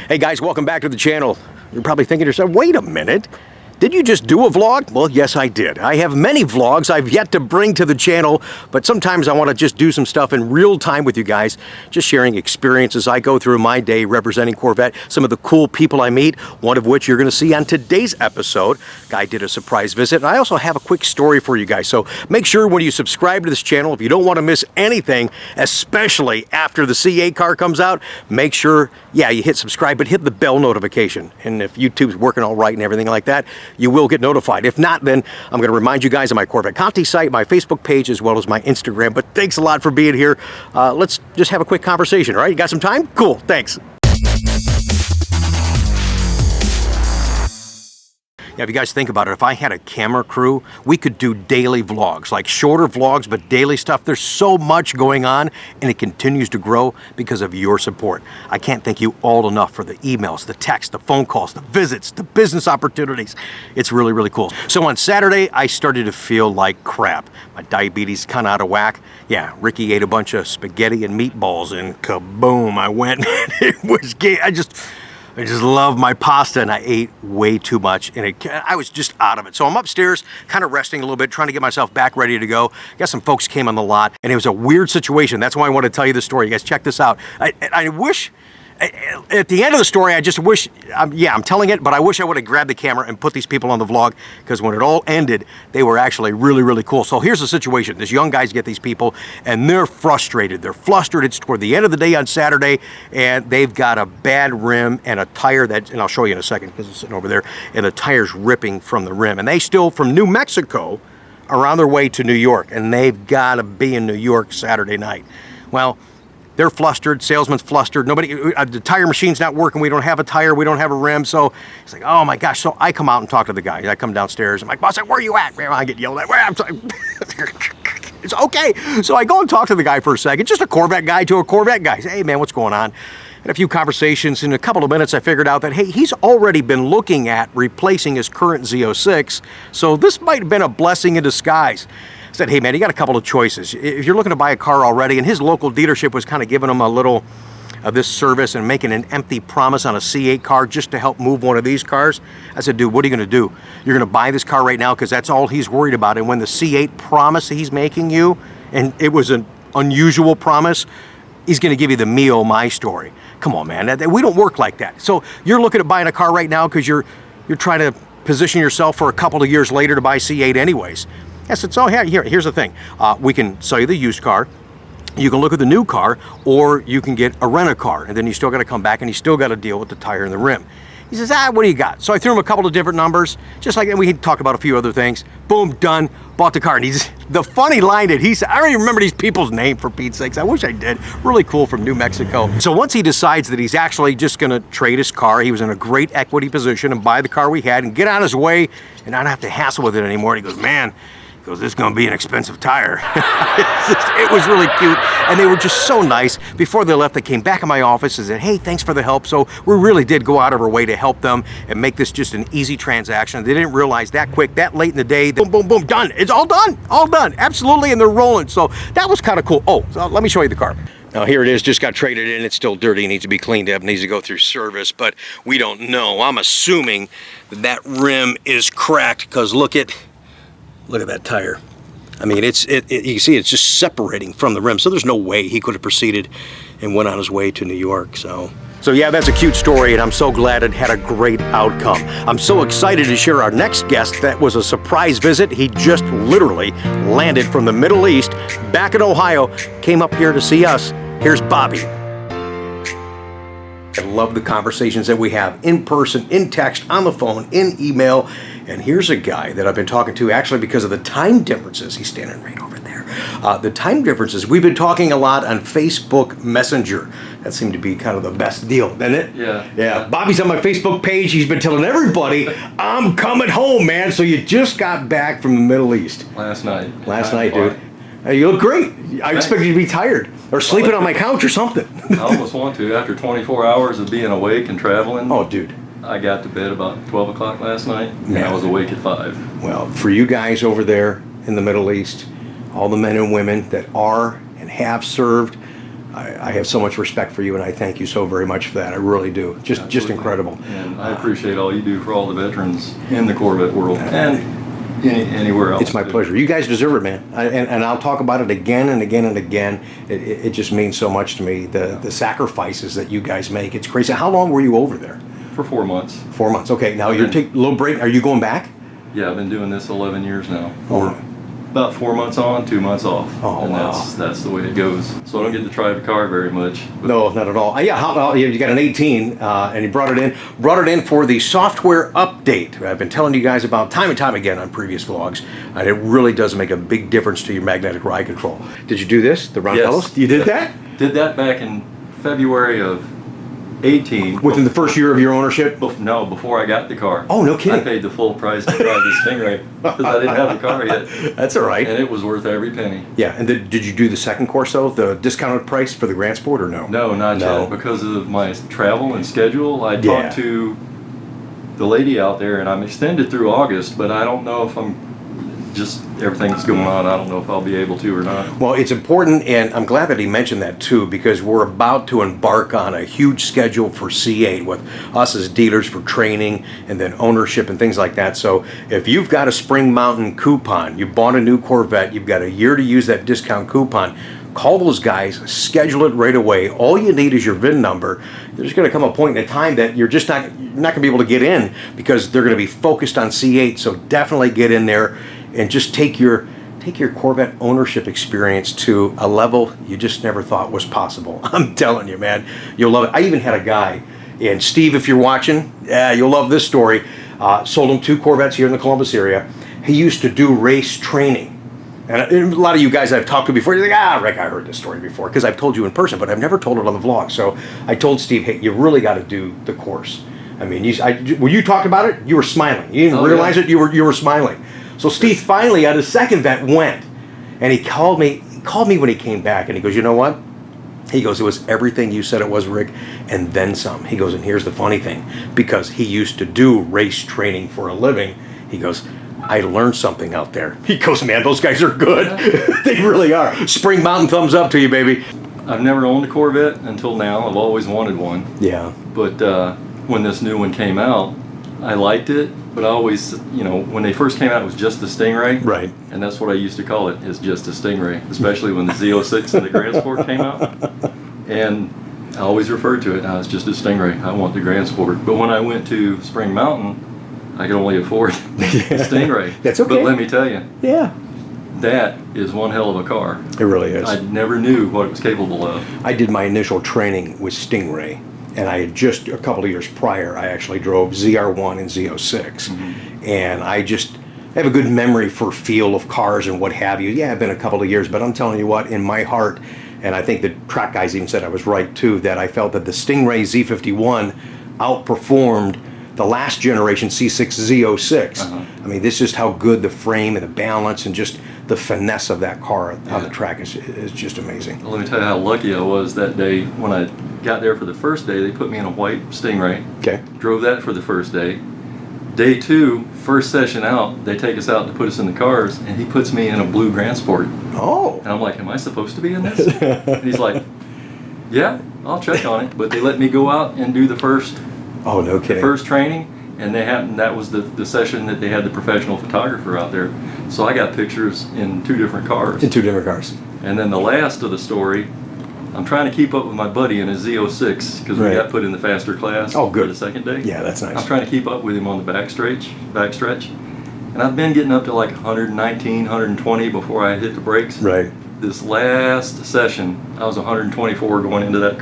Hey guys, welcome back to the channel. You're probably thinking to yourself, wait a minute. Did you just do a vlog? Well, yes, I did. I have many vlogs I've yet to bring to the channel, but sometimes I want to just do some stuff in real time with you guys, just sharing experiences I go through my day representing Corvette, some of the cool people I meet, one of which you're going to see on today's episode. Guy did a surprise visit, and I also have a quick story for you guys, so make sure when you subscribe to this channel, if you don't want to miss anything, especially after the C8 car comes out, make sure, yeah, you hit subscribe, but hit the bell notification. And if YouTube's working all right and everything like that, you will get notified. If not, then I'm going to remind you guys of my Corvette Conti site, my Facebook page, as well as my Instagram. But thanks a lot for being here. Let's just have a quick conversation, all right? You got some time? Cool, thanks. Yeah, if you guys think about it, if I had a camera crew, we could do daily vlogs, like shorter vlogs, but daily stuff. There's so much going on, and it continues to grow because of your support. I can't thank you all enough for the emails, the texts, the phone calls, the visits, the business opportunities. It's really, really cool. So on Saturday, I started to feel like crap. My diabetes kind of out of whack. Yeah, Ricky ate a bunch of spaghetti and meatballs, and kaboom, I went. It was gay. I just love my pasta, and I ate way too much, and I was just out of it. So I'm upstairs, kind of resting a little bit, trying to get myself back ready to go. Got some folks came on the lot, and it was a weird situation. That's why I want to tell you the story. You guys check this out. I wish, at the end of the story, I just wish, yeah, I'm telling it, but I wish I would have grabbed the camera and put these people on the vlog, because when it all ended, they were actually really, really cool. So here's the situation. These young guys get these people, and they're frustrated. They're flustered. It's toward the end of the day on Saturday, and they've got a bad rim and a tire that, and I'll show you in a second because it's sitting over there, and the tire's ripping from the rim. And they still, from New Mexico, are on their way to New York, and they've got to be in New York Saturday night. Well, they're flustered, salesman's flustered, nobody, the tire machine's not working, we don't have a tire, we don't have a rim, so it's like, oh my gosh. So I come out and talk to the guy. I come downstairs, I'm like, boss, where are you at? I get yelled at, where? I'm sorry. It's okay. So I go and talk to the guy for a second, just a Corvette guy to a Corvette guy. Say, hey man, what's going on? Had a few conversations. In a couple of minutes, I figured out that, hey, he's already been looking at replacing his current Z06, so this might have been a blessing in disguise. Said, hey man, you got a couple of choices. If you're looking to buy a car already, and his local dealership was kind of giving him a little of this service and making an empty promise on a C8 car just to help move one of these cars. I said, dude, what are you going to do? You're going to buy this car right now because that's all he's worried about. And when the C8 promise he's making you, and it was an unusual promise, he's going to give you the me oh my story. Come on, man, we don't work like that. So you're looking at buying a car right now because you're trying to position yourself for a couple of years later to buy C8 anyways. I said, so here's the thing. We can sell you the used car, you can look at the new car, or you can get a rent-a-car, and then you still got to come back and you still got to deal with the tire and the rim. He says, what do you got? So I threw him a couple of different numbers, just like, and we talked about a few other things. Boom, done, bought the car. And the funny line that he said, I don't even remember these people's name, for Pete's sakes. I wish I did. Really cool, from New Mexico. So once he decides that he's actually just gonna trade his car, he was in a great equity position and buy the car we had and get on his way and not have to hassle with it anymore. And he goes, man, this is going to be an expensive tire. It was really cute, and they were just so nice. Before they left, they came back in my office and said, hey, thanks for the help. So we really did go out of our way to help them and make this just an easy transaction. They didn't realize that quick, that late in the day, boom, boom, boom, done. It's all done, absolutely, and they're rolling. So that was kind of cool. Oh, so let me show you the car. Now here it is, just got traded in. It's still dirty, needs to be cleaned up, needs to go through service, but we don't know. I'm assuming that rim is cracked because look at that tire. I mean, you can see it's just separating from the rim, so there's no way he could have proceeded and went on his way to New York. So yeah, that's a cute story, and I'm so glad it had a great outcome. I'm so excited to share our next guest. That was a surprise visit. He just literally landed from the Middle East, back in Ohio, came up here to see us. Here's Bobby. I love the conversations that we have in person, in text, on the phone, in email. And here's a guy that I've been talking to actually because of the time differences. He's standing right over there. The time differences. We've been talking a lot on Facebook Messenger. That seemed to be kind of the best deal, didn't it? Yeah. Bobby's on my Facebook page. He's been telling everybody, I'm coming home, man. So you just got back from the Middle East. Last night. Last night, dude. Hey, you look great. I expected you to be tired or sleeping on my couch or something. I almost want to. After 24 hours of being awake and traveling. Oh, dude. I got to bed about 12 o'clock last night, and I was awake at 5. Well, for you guys over there in the Middle East, all the men and women that are and have served, I have so much respect for you, and I thank you so very much for that. I really do. Just incredible. And I appreciate all you do for all the veterans in the Corvette world and anywhere else. It's my pleasure. You guys deserve it, man. And I'll talk about it again and again and again. It just means so much to me, the sacrifices that you guys make. It's crazy. How long were you over there? For 4 months. 4 months. Okay, now you're taking a little break. Are you going back? Yeah, I've been doing this 11 years now. About 4 months on, 2 months off. Oh, and wow. that's the way it goes. So I don't get to drive the car very much. No, not at all. Yeah, you got an 18, and you brought it in for the software update. I've been telling you guys about time and time again on previous vlogs, and it really does make a big difference to your magnetic ride control. Did you do this, the Ron Fellows? You did that? Did that back in February of 18. Within the first year of your ownership? No, before I got the car. Oh, no kidding. I paid the full price to drive the Stingray because I didn't have the car yet. That's all right. And it was worth every penny. Yeah, and did you do the second course though, the discounted price for the Grand Sport, or no? No, not yet. Because of my travel and schedule, I talked to the lady out there, and I'm extended through August, but I don't know if everything that's going on, I don't know if I'll be able to or not. Well, it's important, and I'm glad that he mentioned that too, because we're about to embark on a huge schedule for C8 with us as dealers for training and then ownership and things like that. So if you've got a Spring Mountain coupon, you bought a new Corvette, you've got a year to use that discount coupon, call those guys, schedule it right away. All you need is your VIN number. There's going to come a point in time that you're not going to be able to get in because they're going to be focused on C8. So definitely get in there and just take your Corvette ownership experience to a level you just never thought was possible. I'm telling you, man, you'll love it. I even had a guy, and Steve, if you're watching, yeah, you'll love this story. Sold him 2 Corvettes here in the Columbus area. He used to do race training. And a lot of you guys I've talked to before, you're like, Rick, I heard this story before, because I've told you in person, but I've never told it on the vlog. So I told Steve, hey, you really got to do the course. I mean, when you talked about it, you were smiling. You didn't realize it, you were smiling. So Steve finally, on his second vet, went, and he called me when he came back, and he goes, you know what? He goes, it was everything you said it was, Rick, and then some. He goes, and here's the funny thing, because he used to do race training for a living, he goes, I learned something out there. He goes, man, those guys are good. They really are. Spring Mountain thumbs up to you, baby. I've never owned a Corvette until now. I've always wanted one. Yeah. But when this new one came out, I liked it. But I always, when they first came out, it was just the Stingray. Right. And that's what I used to call it, is just a Stingray, especially when the Z06 and the Grand Sport came out. And I always referred to it as just a Stingray. I want the Grand Sport. But when I went to Spring Mountain, I could only afford the Stingray. That's okay. But let me tell you. Yeah. That is one hell of a car. It really is. I never knew what it was capable of. I did my initial training with Stingray, and I had just a couple of years prior, I actually drove ZR1 and Z06. And I just have a good memory for feel of cars and what have you. Yeah, it's been a couple of years, but I'm telling you what, in my heart, and I think the track guys even said I was right too, that I felt that the Stingray Z51 outperformed the last generation C6 Z06. I mean, this is how good the frame and the balance and just the finesse of that car on the track is just amazing. Well, let me tell you how lucky I was that day. When I got there for the first day, they put me in a white Stingray. Okay. Drove that for the first day. Day 2, first session out, they take us out to put us in the cars, and he puts me in a blue Grand Sport. Oh. And I'm like, am I supposed to be in this? And he's like, yeah, I'll check on it. But they let me go out and do the first. Oh, no kidding. The first training, and that was the session that they had the professional photographer out there. So I got pictures in 2 different cars. In 2 different cars. And then the last of the story, I'm trying to keep up with my buddy in his Z06 because we got put in the faster class for the second day. Yeah, that's nice. I'm trying to keep up with him on the backstretch. And I've been getting up to like 119, 120 before I hit the brakes. Right. This last session, I was 124 going into that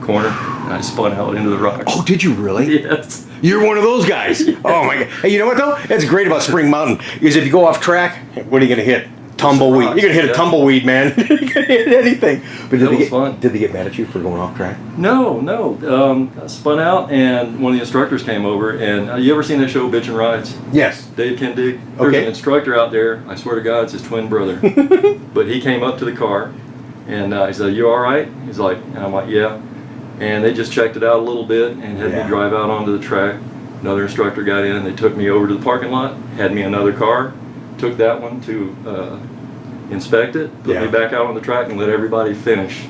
corner, and I spun out into the rocks. Oh, did you really? Yes. You're one of those guys. Yes. Oh my God. Hey, you know what though? That's great about Spring Mountain is if you go off track, what are you gonna hit? Tumbleweed. You're gonna hit a tumbleweed, man. You're gonna hit anything. But did they get mad at you for going off track? No. I spun out, and one of the instructors came over. And you ever seen that show, Bitchin' Rides? Yes. Dave Kendig. There's an instructor out there. I swear to God, it's his twin brother. But he came up to the car, and he said, "You all right?" He's like, and I'm like, "Yeah." And they just checked it out a little bit and had me drive out onto the track. Another instructor got in, and they took me over to the parking lot, had me another car, took that one to inspect it, put me back out on the track, and let everybody finish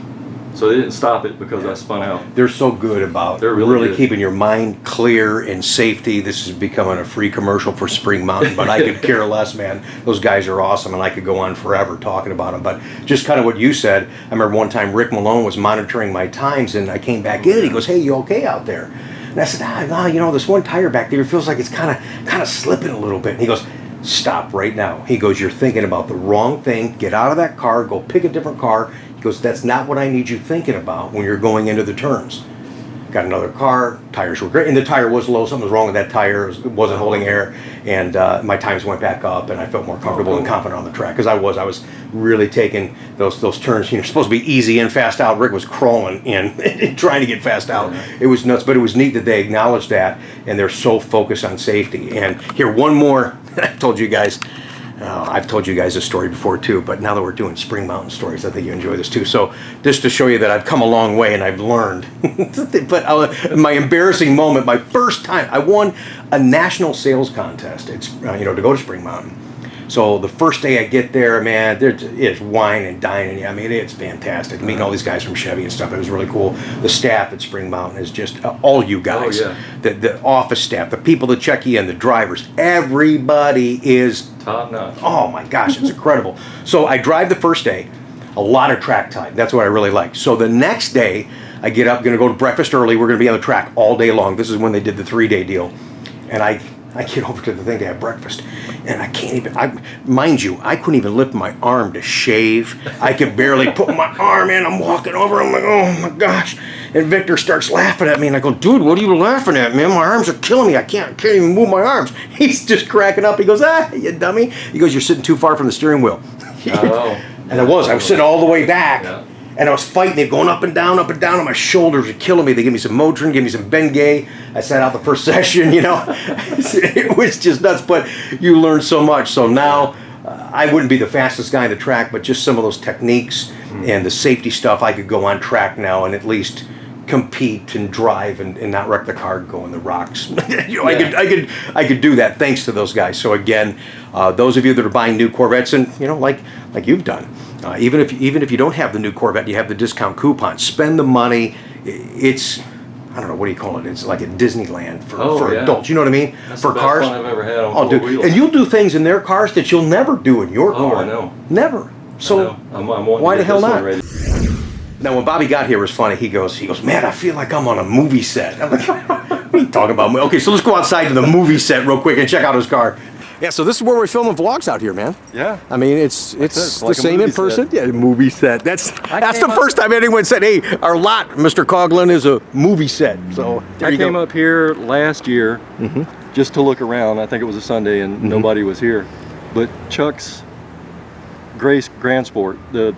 So they didn't stop it because I spun out. They're so good about They're really good. keeping your mind clear and safety. This is becoming a free commercial for Spring Mountain, but I could care less, man. Those guys are awesome, and I could go on forever talking about them. But just kind of what you said, I remember one time Rick Malone was monitoring my times, and I came back in, and he goes, "Hey, you okay out there?" And I said, "Ah, you know, this one tire back there feels like it's kind of slipping a little bit." And he goes, "Stop right now." He goes, "You're thinking about the wrong thing. Get out of that car. Go pick a different car." He goes, "That's not what I need you thinking about when you're going into the turns." Got another car, tires were great, and the tire was low, something was wrong with that tire, it wasn't holding air, and my times went back up, and I felt more comfortable and confident on the track, because I was really taking those turns, you know, supposed to be easy in, fast out. Rick was crawling in, trying to get fast out. It was nuts, but it was neat that they acknowledged that, and they're so focused on safety. And here, one more, I've told you guys this story before too, but now that we're doing Spring Mountain stories, I think you enjoy this too. So just to show you that I've come a long way and I've learned. But my embarrassing moment, my first time, I won a national sales contest. It's you know, to go to Spring Mountain. So the first day I get there, man, it's wine and dining. I mean, it's fantastic. Meeting all these guys from Chevy and stuff. It was really cool. The staff at Spring Mountain is just all you guys. Oh, yeah. The office staff, the people that check you in, the drivers, everybody is Top notch. oh my gosh, it's incredible. So I drive the first day, a lot of track time. That's what I really like. So the next day, I get up, going to go to breakfast early. We're going to be on the track all day long. This is when they did the 3-day deal. And I get over to the thing to have breakfast, and I can't even, mind you, I couldn't even lift my arm to shave. I could barely put my arm in. I'm walking over, I'm like, oh my gosh. And Victor starts laughing at me, and I go, "Dude, what are you laughing at, man? My arms are killing me. I can't even move my arms." He's just cracking up. He goes, "Ah, you dummy." He goes, "You're sitting too far from the steering wheel." Oh. And I was sitting all the way back. Yeah. And I was fighting it, going up and down, and my shoulders were killing me. They gave me some Motrin, gave me some Bengay. I sat out the first session, you know. It was just nuts, but you learn so much. So now I wouldn't be the fastest guy on the track, but just some of those techniques and the safety stuff, I could go on track now and at least compete and drive and not wreck the car, go in the rocks. You know, Yeah. I could do that thanks to those guys. So again, those of you that are buying new Corvettes, and you know, like you've done, even if you don't have the new Corvette, you have the discount coupon. Spend the money. It's, I don't know, what do you call it? It's like a Disneyland for adults. You know what I mean? That's for the best cars. fun I've ever had on four wheels. And you'll do things in their cars that you'll never do in your car. I know. Never. So I'm wanting why to the get hell this one not? ready. Now, when Bobby got here, it was funny. He goes, "Man, I feel like I'm on a movie set." I'm like, "What are you talking about?" Okay, so let's go outside to the movie set real quick and check out his car. Yeah, so this is where we're filming vlogs out here, man. Yeah. I mean, it's like the a same movie in person. set. Yeah, movie set. That's the came first time anyone said, "Hey, our lot, Mr. Coughlin, is a movie set." So there I you came go. up here last year just to look around. I think it was a Sunday and nobody was here. But Chuck's Grace Grand Sport, the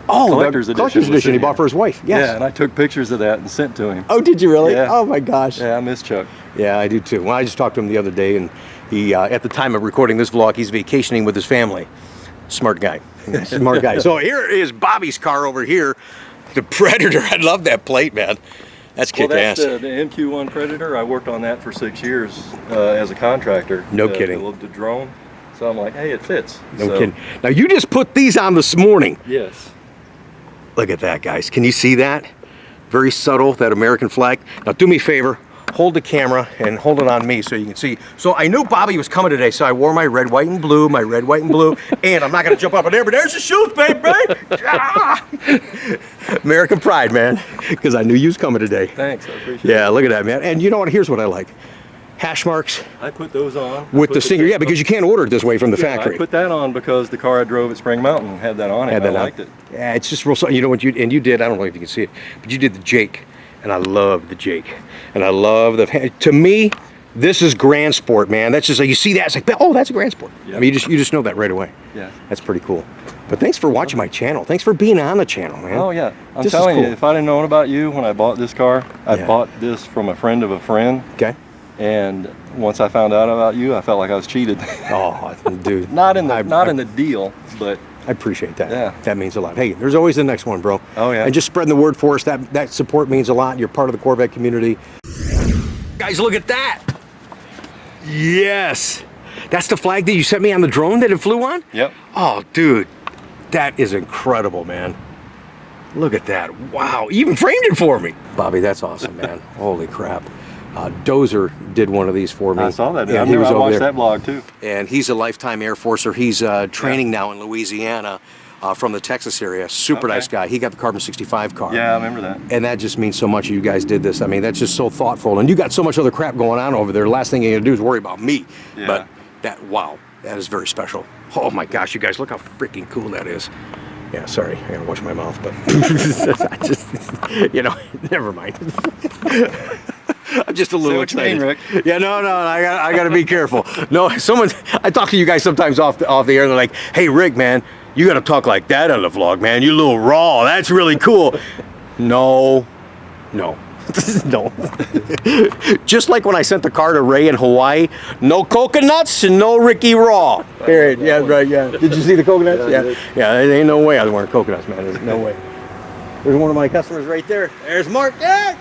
collector's edition. He bought for his wife. Yes. Yeah, and I took pictures of that and sent to him. Oh, did you really? Yeah. Oh my gosh. Yeah, I miss Chuck. Yeah, I do too. Well, I just talked to him the other day, and he, at the time of recording this vlog, he's vacationing with his family. Smart guy. Smart guy. So here is Bobby's car over here, the Predator. I love that plate, man. That's kick-ass. Well, that's the MQ-1 Predator. I worked on that for 6 years as a contractor. No kidding. The drone. So I'm like, hey, it fits. No kidding. Now, you just put these on this morning. Yes. Look at that, guys. Can you see that? Very subtle, that American flag. Now, do me a favor. Hold the camera and hold it on me so you can see. So I knew Bobby was coming today, so I wore my red, white, and blue, and I'm not going to jump up in there, but there's the shoes, baby. Ah! American pride, man, because I knew you was coming today. Thanks, I appreciate it. Yeah, look at that, man. And you know what? Here's what I like. Hash marks I put those on. with the stinger. Yeah, because you can't order it this way from the factory. I put that on because the car I drove at Spring Mountain had that on it. I liked it. Yeah, it's just real. You know what you did? I don't know if you can see it, but you did the Jake, and I love the Jake, and I love the. To me, this is Grand Sport, man. That's just like you see that. It's like, oh, that's a Grand Sport. Yeah. I mean, you just know that right away. Yeah. That's pretty cool. But thanks for watching my channel. Thanks for being on the channel, man. Oh yeah, I'm This is telling you, cool. if I'd have known about you when I bought this car, I Yeah. bought this from a friend of a friend. Okay. And once I found out about you, I felt like I was cheated. Oh, dude. not in the deal, but I appreciate that. Yeah. That means a lot. Hey, there's always the next one, bro. Oh, yeah. And just spreading the word for us. That support means a lot. You're part of the Corvette community. Guys, look at that. Yes. That's the flag that you sent me on the drone that it flew on? Yep. Oh, dude. That is incredible, man. Look at that. Wow. You even framed it for me. Bobby, that's awesome, man. Holy crap. Dozer did one of these for me. I saw that. Yeah, I he was over watched there. that vlog too. And he's a lifetime Air Forcer. He's training now in Louisiana from the Texas area. Super nice guy. He got the Carbon 65 car. Yeah, I remember that. And that just means so much you guys did this. I mean, that's just so thoughtful. And you got so much other crap going on over there. The last thing you're going to do is worry about me. Yeah. But that, wow, that is very special. Oh my gosh, you guys, look how freaking cool that is. Yeah, sorry, I gotta wash my mouth, but I just, you know, never mind. I'm just a little excited. Rick. Yeah, no, I gotta be careful. No, I talk to you guys sometimes off the air, and they're like, "Hey, Rick, man, you gotta talk like that on the vlog, man. You a little raw. That's really cool." No. No. Just like when I sent the car to Ray in Hawaii, no coconuts and no Ricky Raw. Period. Yeah, right, yeah. Did you see the coconuts? Yeah. Yeah, there ain't no way I was wearing coconuts, man. There's no way. There's one of my customers right there. There's Mark. Yeah.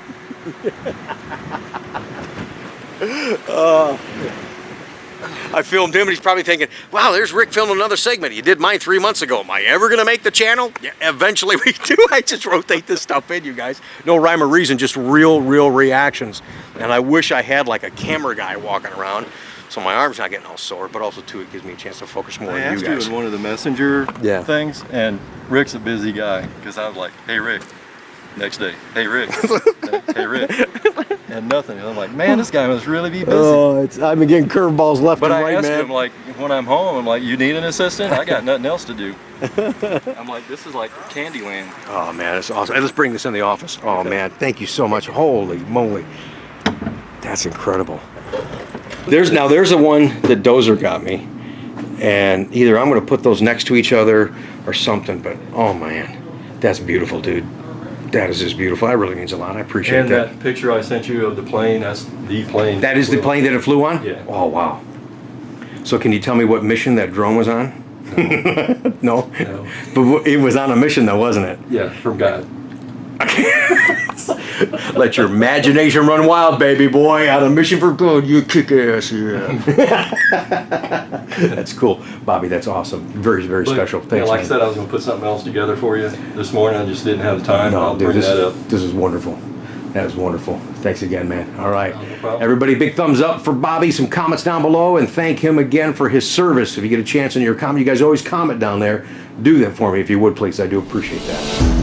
I filmed him and he's probably thinking, wow, there's Rick filming another segment. He did mine 3 months ago. Am I ever going to make the channel? Yeah, eventually we do. I just rotate this stuff in, you guys. No rhyme or reason, just real reactions. And I wish I had like a camera guy walking around so my arm's not getting all sore, but also too, it gives me a chance to focus more on you I asked guys. you in one of the messenger things, and Rick's a busy guy, because I was like, hey Rick, next day, hey Rick, hey Rick, and nothing. And I'm like, man, this guy must really be busy. Oh, I've been getting curveballs left But and right, I asked man. him, like, when I'm home, I'm like, you need an assistant? I got nothing else to do. I'm like, this is like Candyland. Oh man, that's awesome. Hey, let's bring this in the office. Oh man, thank you so much. Holy moly. That's incredible. There's the one that Dozer got me. And either I'm gonna put those next to each other or something, but oh man, that's beautiful, dude. That is just beautiful. That really means a lot. I appreciate And that. that picture I sent you of the plane, that's the plane. That is the plane that it flew on? Yeah. Oh wow. So can you tell me what mission that drone was on? No? No. But it was on a mission though, wasn't it? Yeah, from God. Let your imagination run wild, baby boy. On a mission for good, you kick ass, yeah. That's cool. Bobby, that's awesome. Very special. Thanks, like man. I said, I was going to put something else together for you this morning. I just didn't have the time. No, I'll dude, bring that up. this is wonderful. That is wonderful. Thanks again, man. All right. No problem. Everybody, big thumbs up for Bobby. Some comments down below, and thank him again for his service. If you get a chance in your comment, you guys always comment down there. Do that for me if you would, please. I do appreciate that.